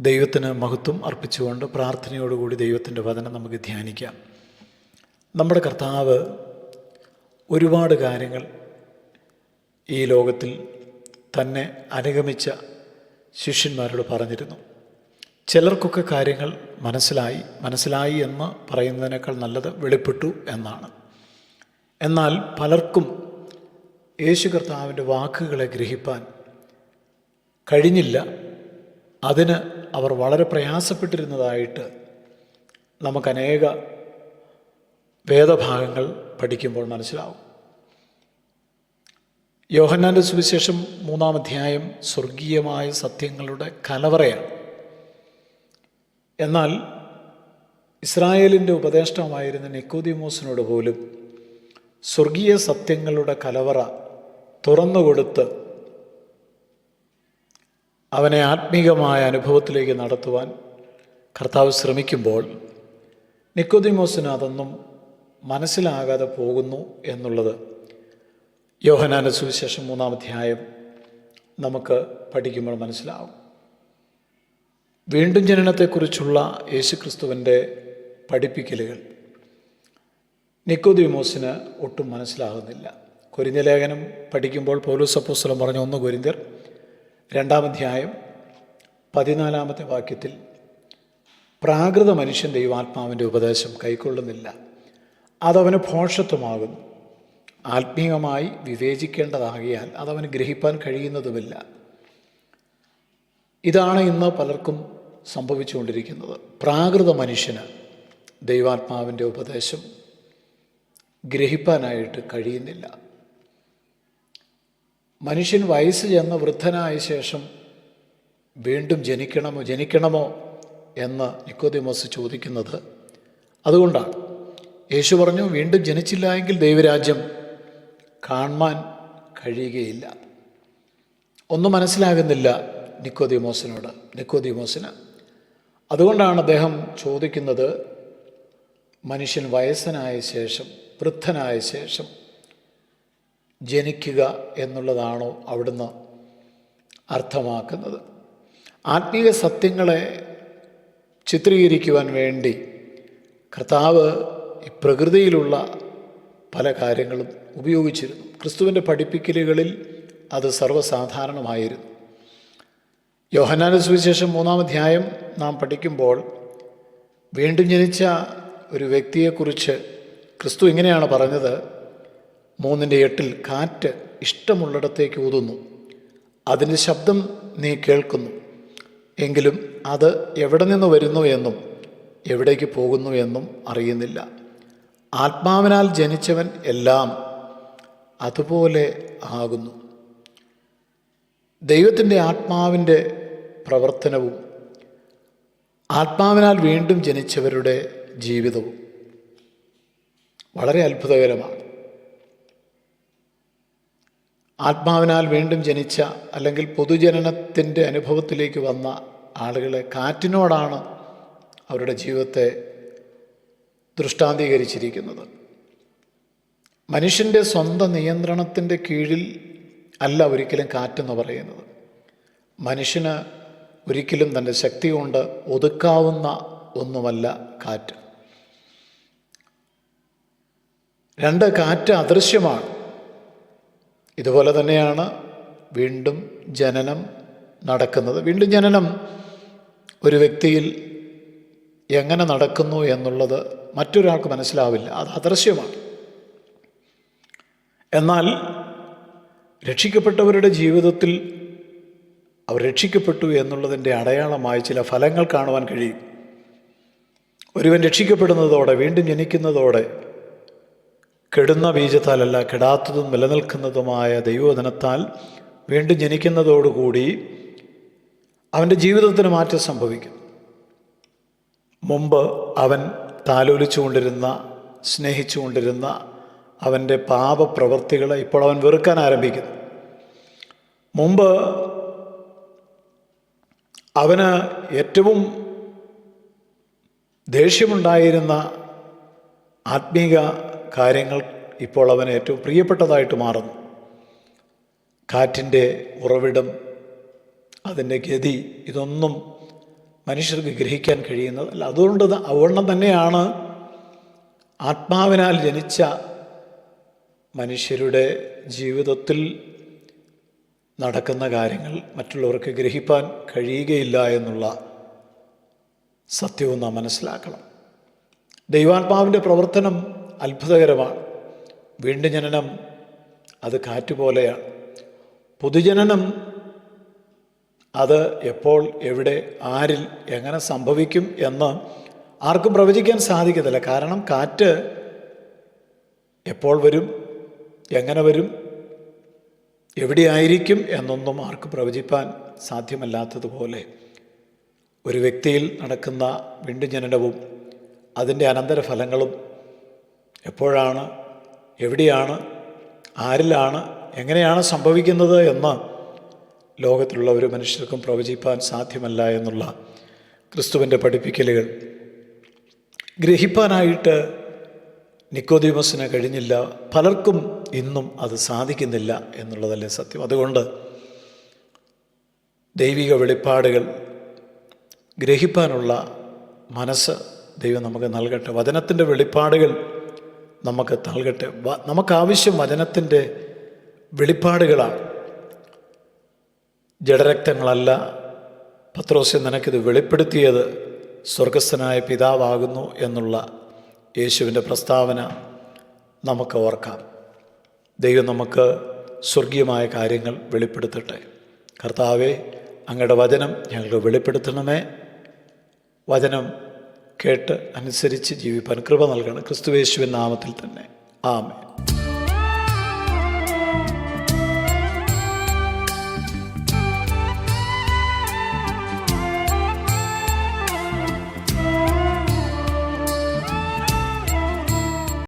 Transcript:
ദൈവത്തിന് മഹത്വം അർപ്പിച്ചുകൊണ്ട് പ്രാർത്ഥനയോടുകൂടി ദൈവത്തിൻ്റെ വചനം നമുക്ക് ധ്യാനിക്കാം. നമ്മുടെ കർത്താവ് ഒരുപാട് കാര്യങ്ങൾ ഈ ലോകത്തിൽ തന്നെ അനുഗമിച്ച ശിഷ്യന്മാരോട് പറഞ്ഞിരുന്നു. ചിലർക്കൊക്കെ കാര്യങ്ങൾ മനസ്സിലായി എന്ന് പറയുന്നതിനേക്കാൾ നല്ലത് വെളിപ്പെട്ടു എന്നാണ്. എന്നാൽ പലർക്കും യേശു കർത്താവിൻ്റെ വാക്കുകളെ ഗ്രഹിപ്പാൻ കഴിഞ്ഞില്ല. അതിന് അവർ വളരെ പ്രയാസപ്പെട്ടിരുന്നതായിട്ട് നമുക്കനേക വേദഭാഗങ്ങൾ പഠിക്കുമ്പോൾ മനസ്സിലാവും. യോഹന്നാൻ്റെ സുവിശേഷം 3-ാം അധ്യായം സ്വർഗീയമായ സത്യങ്ങളുടെ കലവറയാണ്. എന്നാൽ ഇസ്രായേലിൻ്റെ ഉപദേഷ്ടാവായിരുന്ന നിക്കോദീമോസിനോട് പോലും സ്വർഗീയ സത്യങ്ങളുടെ കലവറ തുറന്നുകൊടുത്ത് അവനെ ആത്മീകമായ അനുഭവത്തിലേക്ക് നടത്തുവാൻ കർത്താവ് ശ്രമിക്കുമ്പോൾ നിക്കോദീമോസിന് അതൊന്നും മനസ്സിലാകാതെ പോകുന്നു എന്നുള്ളത് യോഹന്നാൻ്റെ സുവിശേഷം 3-ാം അധ്യായം നമുക്ക് പഠിക്കുമ്പോൾ മനസ്സിലാവും. വീണ്ടും ജനനത്തെക്കുറിച്ചുള്ള യേശുക്രിസ്തുവിൻ്റെ പഠിപ്പിക്കലുകൾ നിക്കോദീമോസിന് ഒട്ടും മനസ്സിലാകുന്നില്ല. കൊരിന്ത്യലേഖനം പഠിക്കുമ്പോൾ പൗലോസ് അപ്പോസ്തലൻ പറഞ്ഞു, 1 കൊരിന്ത്യർ 2-ാം അധ്യായം 14-ാമത്തെ വാക്യത്തിൽ, പ്രാകൃത മനുഷ്യൻ ദൈവാത്മാവിൻ്റെ ഉപദേശം കൈക്കൊള്ളുന്നില്ല, അതവന് ഭോഷത്വമാകുന്നു. ആത്മീയമായി വിവേചിക്കേണ്ടതാകിയാൽ അതവന് ഗ്രഹിപ്പാൻ കഴിയുന്നതുമില്ല. ഇതാണ് ഇന്ന് പലർക്കും സംഭവിച്ചുകൊണ്ടിരിക്കുന്നത്. പ്രാകൃത മനുഷ്യന് ദൈവാത്മാവിൻ്റെ ഉപദേശം ഗ്രഹിപ്പാനായിട്ട് കഴിയുന്നില്ല. മനുഷ്യൻ വയസ്സ് ചെന്ന് വൃദ്ധനായ ശേഷം വീണ്ടും ജനിക്കണമോ എന്ന് നിക്കോദീമോസ് ചോദിക്കുന്നത് അതുകൊണ്ടാണ്. യേശു പറഞ്ഞു, വീണ്ടും ജനിച്ചില്ല എങ്കിൽ ദൈവരാജ്യം കാണാൻ കഴിയുകയില്ല. ഒന്നും മനസ്സിലാകുന്നില്ല നിക്കോദീമോസിന്. അതുകൊണ്ടാണ് അദ്ദേഹം ചോദിക്കുന്നത്, മനുഷ്യൻ വയസ്സനായ ശേഷം വൃദ്ധനായ ശേഷം ജനിക്കുക എന്നുള്ളതാണോ അവിടുന്ന് അർത്ഥമാക്കുന്നത്? ആത്മീയ സത്യങ്ങളെ ചിത്രീകരിക്കുവാൻ വേണ്ടി കർത്താവ് ഈ പ്രകൃതിയിലുള്ള പല കാര്യങ്ങളും ഉപയോഗിച്ചിരുന്നു. ക്രിസ്തുവിൻ്റെ പഠിപ്പിക്കലുകളിൽ അത് സർവ്വസാധാരണമായിരുന്നു. യോഹന്നാൻ്റെ സുവിശേഷം 3-ാം അധ്യായം നാം പഠിക്കുമ്പോൾ വീണ്ടും ജനിച്ച ഒരു വ്യക്തിയെക്കുറിച്ച് ക്രിസ്തു ഇങ്ങനെയാണ് പറഞ്ഞത്. 3:8 കാറ്റ് ഇഷ്ടമുള്ളിടത്തേക്ക് ഊതുന്നു, അതിൻ്റെ ശബ്ദം നീ കേൾക്കുന്നു, എങ്കിലും അത് എവിടെ നിന്ന് വരുന്നു എന്നും എവിടേക്ക് പോകുന്നു എന്നും അറിയുന്നില്ല. ആത്മാവിനാൽ ജനിച്ചവൻ എല്ലാം അതുപോലെ ആകുന്നു. ദൈവത്തിൻ്റെ ആത്മാവിൻ്റെ പ്രവർത്തനവും ആത്മാവിനാൽ വീണ്ടും ജനിച്ചവരുടെ ജീവിതവും വളരെ അത്ഭുതകരമാണ്. ആത്മാവിനാൽ വീണ്ടും ജനിച്ച അല്ലെങ്കിൽ പൊതുജനനത്തിൻ്റെ അനുഭവത്തിലേക്ക് വന്ന ആളുകളെ കാറ്റിനോടാണ് അവരുടെ ജീവിതത്തെ ദൃഷ്ടാന്തീകരിച്ചിരിക്കുന്നത്. മനുഷ്യൻ്റെ സ്വന്തം നിയന്ത്രണത്തിൻ്റെ കീഴിൽ അല്ല ഒരിക്കലും കാറ്റെന്ന് പറയുന്നത്. മനുഷ്യന് ഒരിക്കലും തൻ്റെ ശക്തി കൊണ്ട് ഒതുക്കാവുന്ന ഒന്നുമല്ല കാറ്റ്. 2, കാറ്റ് അദൃശ്യമാണ്. ഇതുപോലെ തന്നെയാണ് വീണ്ടും ജനനം നടക്കുന്നത്. വീണ്ടും ജനനം ഒരു വ്യക്തിയിൽ എങ്ങനെ നടക്കുന്നു എന്നുള്ളത് മറ്റൊരാൾക്ക് മനസ്സിലാവില്ല. അത് അദൃശ്യമാണ്. എന്നാൽ രക്ഷിക്കപ്പെട്ടവരുടെ ജീവിതത്തിൽ അവർ രക്ഷിക്കപ്പെട്ടു എന്നുള്ളതിൻ്റെ അടയാളമായി ചില ഫലങ്ങൾ കാണുവാൻ കഴിയും. ഒരുവൻ രക്ഷിക്കപ്പെടുന്നതോടെ, വീണ്ടും ജനിക്കുന്നതോടെ, കെടുന്ന ബീജത്താലല്ല കെടാത്തതും നിലനിൽക്കുന്നതുമായ ദൈവവചനത്താൽ വീണ്ടും ജനിക്കുന്നതോടുകൂടി അവൻ്റെ ജീവിതത്തിന് മാറ്റം സംഭവിക്കും. മുമ്പ് അവൻ താലോലിച്ചുകൊണ്ടിരുന്ന, സ്നേഹിച്ചുകൊണ്ടിരുന്ന അവൻ്റെ പാപപ്രവൃത്തികളെ ഇപ്പോൾ അവൻ വെറുക്കാൻ ആരംഭിക്കുന്നു. മുമ്പ് അവന് ഏറ്റവും ദേഷ്യമുണ്ടായിരുന്ന ആത്മീക കാര്യങ്ങൾ ഇപ്പോൾ അവന് ഏറ്റവും പ്രിയപ്പെട്ടതായിട്ട് മാറുന്നു. കാറ്റിൻ്റെ ഉറവിടം, അതിൻ്റെ ഗതി, ഇതൊന്നും മനുഷ്യർക്ക് ഗ്രഹിക്കാൻ കഴിയുന്നതല്ല. അതുകൊണ്ട് തന്നെയാണ് ആത്മാവിനാൽ ജനിച്ച മനുഷ്യരുടെ ജീവിതത്തിൽ നടക്കുന്ന കാര്യങ്ങൾ മറ്റുള്ളവർക്ക് ഗ്രഹിപ്പാൻ കഴിയുകയില്ല എന്നുള്ള സത്യവും നാം മനസ്സിലാക്കണം. ദൈവാത്മാവിൻ്റെ പ്രവർത്തനം അത്ഭുതകരമാണ്. വീണ്ടും ജനനം അത് കാറ്റുപോലെയാണ്. പൊതുജനനം അത് എപ്പോൾ, എവിടെ, ആരിൽ, എങ്ങനെ സംഭവിക്കും എന്ന് ആർക്കും പ്രവചിക്കാൻ സാധിക്കത്തില്ല. കാരണം കാറ്റ് എപ്പോൾ വരും, എങ്ങനെ വരും, എവിടെയായിരിക്കും എന്നൊന്നും ആർക്കും പ്രവചിപ്പാൻ സാധ്യമല്ലാത്തതുപോലെ ഒരു വ്യക്തിയിൽ നടക്കുന്ന വീണ്ടും ജനനവും അതിൻ്റെ അനന്തരഫലങ്ങളും എപ്പോഴാണ്, എവിടെയാണ്, ആരിലാണ്, എങ്ങനെയാണ് സംഭവിക്കുന്നത് എന്ന് ലോകത്തിലുള്ള ഒരു മനുഷ്യർക്കും പ്രവചിപ്പാൻ സാധ്യമല്ല എന്നുള്ള ക്രിസ്തുവിൻ്റെ പഠിപ്പിക്കലുകൾ ഗ്രഹിപ്പാനായിട്ട് നിക്കോദീമസിന് കഴിഞ്ഞില്ല. പലർക്കും ഇന്നും അത് സാധിക്കുന്നില്ല എന്നുള്ളതല്ലേ സത്യം. അതുകൊണ്ട് ദൈവിക വെളിപ്പാടുകൾ ഗ്രഹിപ്പാനുള്ള മനസ്സ് ദൈവം നമുക്ക് നൽകട്ടെ. വചനത്തിൻ്റെ വെളിപ്പാടുകൾ നമുക്ക് നൽകട്ടെ. നമുക്കാവശ്യം വചനത്തിൻ്റെ വെളിപ്പാടുകളാണ്, ജഡരക്തങ്ങളല്ല. പത്രോസേ, നിനക്കിത് വെളിപ്പെടുത്തിയത് സ്വർഗസ്ഥനായ പിതാവാകുന്നു എന്നുള്ള യേശുവിൻ്റെ പ്രസ്താവന നമുക്ക് ഓർക്കാം. ദൈവം നമുക്ക് സ്വർഗീയമായ കാര്യങ്ങൾ വെളിപ്പെടുത്തട്ടെ. കർത്താവേ, അങ്ങയുടെ വചനം ഞങ്ങൾക്ക് വെളിപ്പെടുത്തണമേ. വചനം കേട്ട് അനുസരിച്ച് ജീവിപ്പാൻ കൃപ നൽകണം. ക്രിസ്തുയേശുവിൻ നാമത്തിൽ തന്നെ. ആമേൻ.